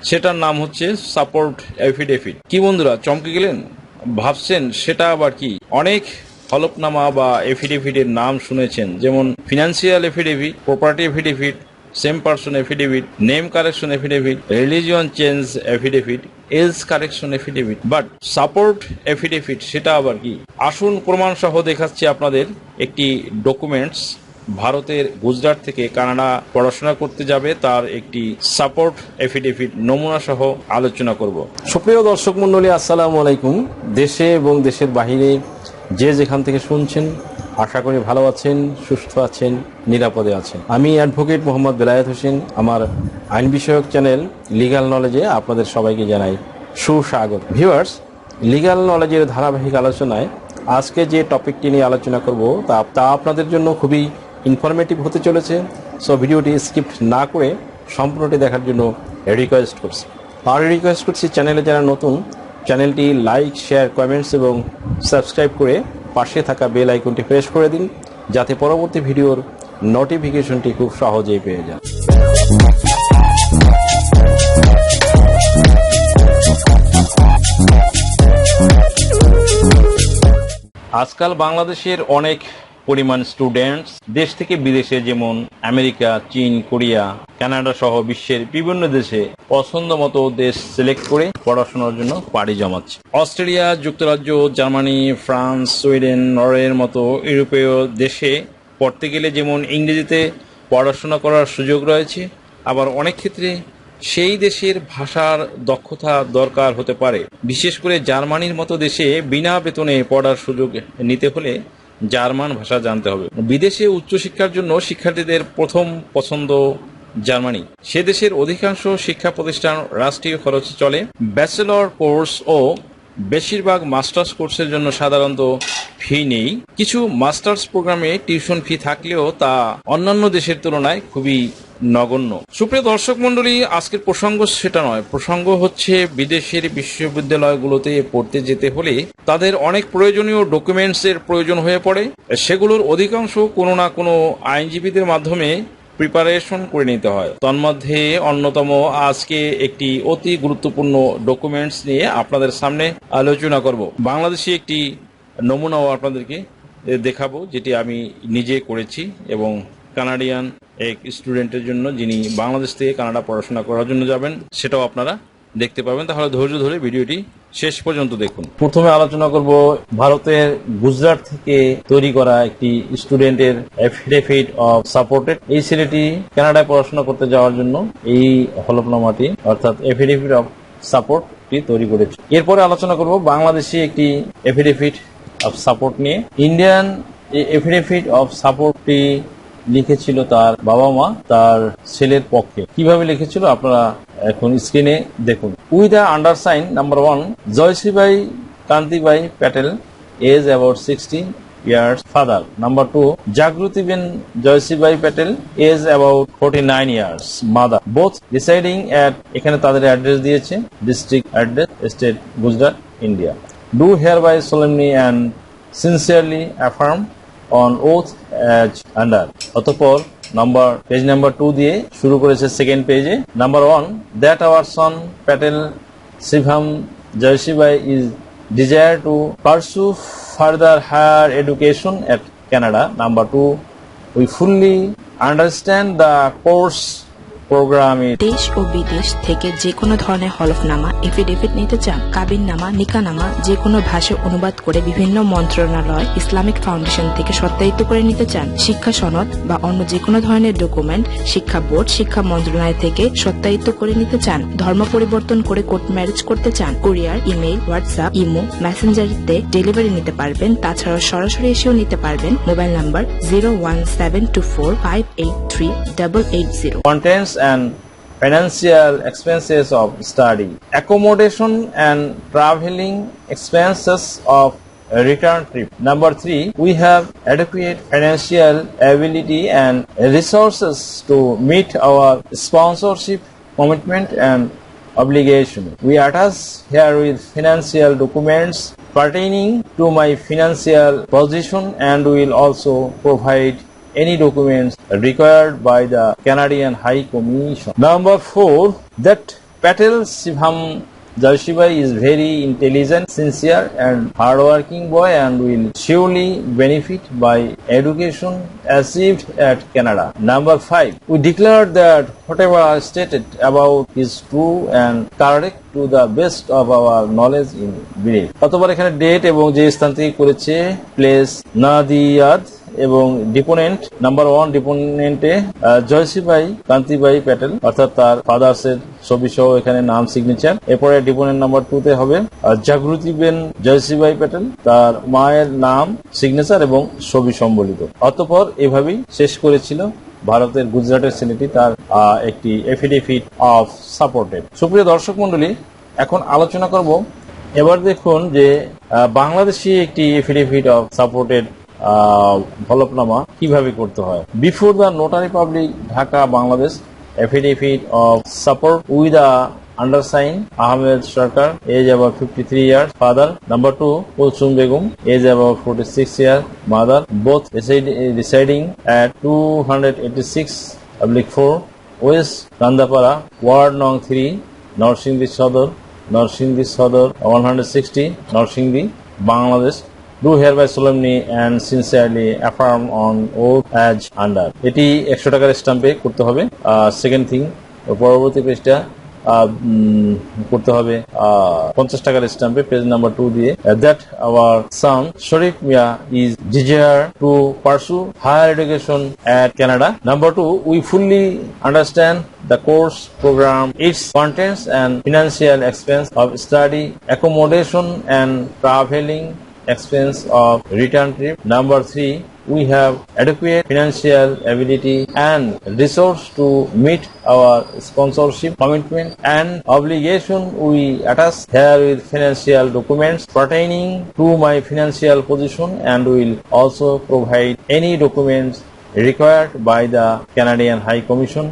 সেটার নাম হচ্ছে সাপোর্ট এফিডেভিট। কি বন্ধুরা চমকে গেলেন? ভাবছেন সেটা আবার কি? অনেক হলফনামা বা এফিডেভিটের নাম শুনেছেন, যেমন financial affidavit, property affidavit, same person affidavit, name correction affidavit, religion change affidavit, age correction affidavit. But support affidavit সেটা আবার কি? আসুন প্রমাণ সহ দেখাচ্ছি আপনাদের একটি ডকুমেন্টস। ভারতের গুজরাট থেকে কানাডা পড়াশোনা করতে যাবে, তার একটি সাপোর্ট এফিডেভিট নমুনা সহ আলোচনা করব। সুপ্রিয় দর্শক মণ্ডলী, আসসালামু আলাইকুম। দেশে এবং দেশের বাহিরে যে যেখান থেকে শুনছেন, আশা করি ভালো আছেন, সুস্থ আছেন, নিরাপদে আছেন। আমি অ্যাডভোকেট মোহাম্মদ বেলায়েত হোসেন। আমার আইন বিষয়ক চ্যানেল লিগ্যাল নলেজে আপনাদের সবাইকে জানাই সুস্বাগত। ভিউয়ার্স, লিগ্যাল নলেজের ধারাবাহিক আলোচনায় আজকে যে টপিকটি নিয়ে আলোচনা করব তা আপনাদের জন্য খুবই ইনফরমেটিভ হতে চলেছে। সো ভিডিওটি স্কিপ না করে সম্পূর্ণটি দেখার জন্য রিকোয়েস্ট করছি। আর রিকোয়েস্ট করছি, চ্যানেলে যারা নতুন, চ্যানেলটি লাইক, শেয়ার, কমেন্টস এবং সাবস্ক্রাইব করে পাশে থাকা বেল আইকনটি প্রেস করে দিন, যাতে পরবর্তী ভিডিওর নোটিফিকেশনটি খুব সহজেই পেয়ে যান। আজকাল বাংলাদেশের অনেক পরিমাণ স্টুডেন্টস দেশ থেকে বিদেশে, যেমন আমেরিকা, চীন, কোরিয়া, কানাডা সহ বিশ্বের বিভিন্ন দেশে পছন্দ মতো দেশ সিলেক্ট করে পড়াশোনার জন্য পাড়ি জমাচ্ছে। অস্ট্রেলিয়া, যুক্তরাজ্য, জার্মানি, ফ্রান্স, সুইডেন, নরওয়ের মতো ইউরোপীয় দেশে পড়তে গেলে যেমন ইংরেজিতে পড়াশোনা করার সুযোগ রয়েছে, আবার অনেক ক্ষেত্রে সেই দেশের ভাষার দক্ষতা দরকার হতে পারে। বিশেষ করে জার্মানির মতো দেশে বিনা বেতনে পড়ার সুযোগ নিতে হলে জার্মান ভাষা জানতে হবে। বিদেশে উচ্চশিক্ষার জন্য শিক্ষার্থীদের প্রথম পছন্দ জার্মানি। সে দেশের অধিকাংশ শিক্ষা প্রতিষ্ঠান রাষ্ট্রীয় খরচে চলে। ব্যাচেলর কোর্স ও বেশিরভাগ মাস্টার্স কোর্সের জন্য সাধারণত ফি নেই। কিছু মাস্টার্স প্রোগ্রামে টিউশন ফি থাকলেও তা অন্যান্য দেশের তুলনায় খুবই নগণ্য। সুপ্রিয় দর্শক মণ্ডলী, আজকের প্রসঙ্গ সেটা নয়। প্রসঙ্গ হচ্ছে বিদেশের বিশ্ববিদ্যালয়গুলোতে পড়তে যেতে হলে তাদের অনেক প্রয়োজনীয় ডকুমেন্টসের প্রয়োজন হয়ে পড়ে। সেগুলোর অধিকাংশ কোনো না কোনো আইনজীবীদের মাধ্যমে প্রিপারেশন করে নিতে হয়। তন্মধ্যে অন্যতম আজকে একটি অতি গুরুত্বপূর্ণ ডকুমেন্টস নিয়ে আপনাদের সামনে আলোচনা করব। বাংলাদেশি একটি নমুনাও আপনাদেরকে দেখাবো, যেটি আমি নিজে করেছি, এবং কানাডিয়ান এক স্টুডেন্টের জন্য যিনি বাংলাদেশ থেকে কানাডা পড়াশোনা করার জন্য যাবেন, সেটাও আপনারা দেখতে পাবেন। তাহলে ধৈর্য ধরে ভিডিওটি শেষ পর্যন্ত দেখুন। প্রথমে আলোচনা করব ভারতের গুজরাট থেকে তৈরি করা একটি স্টুডেন্টের এফিডেভিট অফ সাপোর্টেড। এই ছেলেটি কানাডায় পড়াশোনা করতে যাওয়ার জন্য এই হলফনামাটি অর্থাৎ এফিডেভিট অফ সাপোর্টটি তৈরি করেছে। এরপরে আলোচনা করব বাংলাদেশি একটি এফিডেভিট অফ সাপোর্ট নিয়ে। ইন্ডিয়ান এফিডেভিট অফ সাপোর্টটি লিখেছিল তার বাবা মা তার ছেলের পক্ষে। কিভাবে লিখেছিল আপনারা এখন স্ক্রিনে দেখুন। With the undersigned, number 1, Jaysibai Kantibhai Patel, age about 16 years, father. Number 2, Jagrutiben Joysibai Patel, age about 49 years, mother. Both residing at, এখানে তাদের অ্যাড্রেস দিয়েছে, district address, state Gujarat, India. Do hereby solemnly and sincerely affirm on oath as under. অতঃপর page number 2 দিয়ে শুরু করেছে second পেজে। Number 1, that our son Patel Shivam Joysibai is desire to pursue further higher education at Canada. Number 2, we fully understand the course program. দেশ ও বিদেশ থেকে যে কোনো ধরনের হলফনামা, এফিডেভিট নিতে চান, কাবিননামা, নিকানামা যে কোনো ভাষায় অনুবাদ করে বিভিন্ন মন্ত্রণালয়, ইসলামিক ফাউন্ডেশন থেকে সত্যায়িত করে নিতে চান, শিক্ষা সনদ বা অন্য যে কোনো ধরনের ডকুমেন্ট শিক্ষা বোর্ড, শিক্ষা মন্ত্রণালয় থেকে সত্যায়িত করে নিতে চান, ধর্ম পরিবর্তন করে কোর্ট ম্যারেজ করতে চান, কুরিয়ার, ইমেইল, হোয়াটসঅ্যাপ, ইমো, মেসেঞ্জারিতে ডেলিভারি নিতে পারবেন। তাছাড়া সরাসরি এসেও নিতে পারবেন। Mobile number 01724583880। Contents and financial expenses of study, accommodation and traveling expenses of a return trip. Number 3, we have adequate financial ability and resources to meet our sponsorship commitment and obligation. We attach herewith financial documents pertaining to my financial position and will also provide any documents required by the Canadian High Commission. Number 4, that Patel Shibham Jalshibai is very intelligent, sincere and hardworking boy and will surely benefit by education achieved at Canada. Number 5. We declare that whatever stated about is true and correct to the best of our knowledge in belief. অতঃপর এখানে date এবং যে স্থান থেকে করেছে place Nadiad এবং deponent number 1 ডিপোনেন্টে জয়সিবাই Kantibhai Patel অর্থাৎ তার ফাদার্স এর ছবি সহ এখানে নাম সিগনেচার। এরপরে ডিপোনেন্ট নাম্বার 2 তে হবে জাগৃতি বেন জয়সিবাই প্যাটেল, তার মায়ের নাম সিগনেচার এবং ছবি সম্বলিত। অতঃপর এভাবেই শেষ করেছিল ভারতের গুজরাটের ছেলেটি তার একটি এফিডেভিট অফ সাপোর্টেড। সুপ্রিয় দর্শক মন্ডলী, এখন আলোচনা করব এবার দেখুন যে বাংলাদেশি একটি এফিডেভিট অফ সাপোর্টেড হলফনামা কিভাবে করতে হয়। Before the notary public Dhaka Bangladesh affidavit of support with the undersigned Ahmed Sarkar, age about 53 years, father. Number 2, Kulsum Begum, age about 46 years, mother. Both residing at 286/4 West Kandapara, Ward Nong 3, Norsingdi Sodor, 160, Norsingdi, Bangladesh. Do hereby solemnly and sincerely affirm on oath as under. এটি 100 টাকার স্ট্যাম্পে করতে হবে। Second thing, পরবর্তী পেজটা করতে হবে 50 টাকার স্ট্যাম্পে page number 2 দিয়ে। That our son Sharif Mia is desire to pursue higher education at Canada. Number 2, we fully understand the course program, its contents and financial expense of study, accommodation and traveling expense of return trip. Number 3, we have adequate financial ability and resource to meet our sponsorship commitment and obligation. We attach here with financial documents pertaining to my financial position and will also provide any documents required by the Canadian High Commission.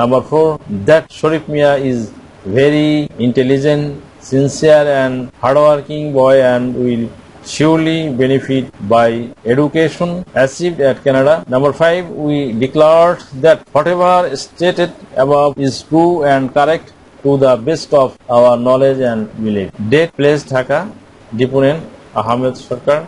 Number 4, that Sharif Mia is very intelligent, sincere and hardworking boy and will surely benefit by education achieved at Canada. Number 5, we declared that whatever stated above is true and correct to the best of our knowledge and belief. Date, place, Dhaka. Deponent Ahmed Sarkar.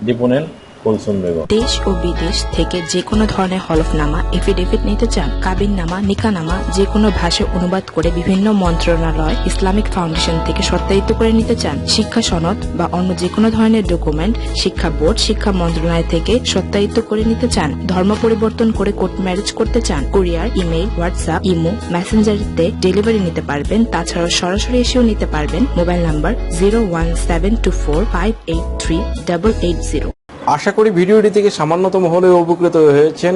Deponent Kulsum Begum. দেশ ও বিদেশ থেকে যে কোনো ধরনের হলফনামা affidavit নিতে চান, কাবিননামা, নিকানামা যে কোনো ভাষায় অনুবাদ করে বিভিন্ন মন্ত্রণালয়, ইসলামিক ফাউন্ডেশন থেকে সত্যায়িত করে নিতে চান, শিক্ষা সনদ বা অন্য যে কোনো ধরনের ডকুমেন্ট শিক্ষা বোর্ড, শিক্ষা মন্ত্রণালয় থেকে সত্যায়িত করে নিতে চান, ধর্ম পরিবর্তন করে কোর্ট ম্যারেজ করতে চান, কুরিয়ার, ইমেইল, হোয়াটসঅ্যাপ, ইমো, মেসেঞ্জারিতে ডেলিভারি নিতে পারবেন। তাছাড়াও সরাসরি এসেও নিতে পারবেন। Mobile number 01724583880। আশা করি ভিডিওটি থেকে সামান্যতম হলেও উপকৃত হয়েছেন।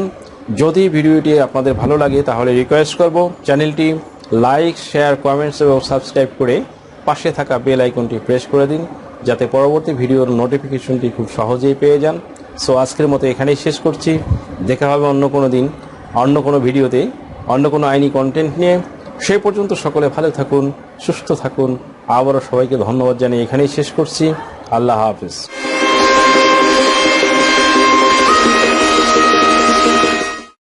যদি ভিডিওটি আপনাদের ভালো লাগে তাহলে রিকোয়েস্ট করব চ্যানেলটি লাইক, শেয়ার, কমেন্টস এবং সাবস্ক্রাইব করে পাশে থাকা বেল আইকনটি প্রেস করে দিন যাতে পরবর্তী ভিডিওর নোটিফিকেশনটি খুব সহজেই পেয়ে যান। সো আজকের মতো এখানেই শেষ করছি। দেখা হবে অন্য কোনো দিন, অন্য কোনো ভিডিওতে, অন্য কোনো আইনি কন্টেন্ট নিয়ে। সেই পর্যন্ত সকলে ভালো থাকুন, সুস্থ থাকুন। আবারও সবাইকে ধন্যবাদ জানিয়ে এখানেই শেষ করছি। আল্লাহ হাফেজ।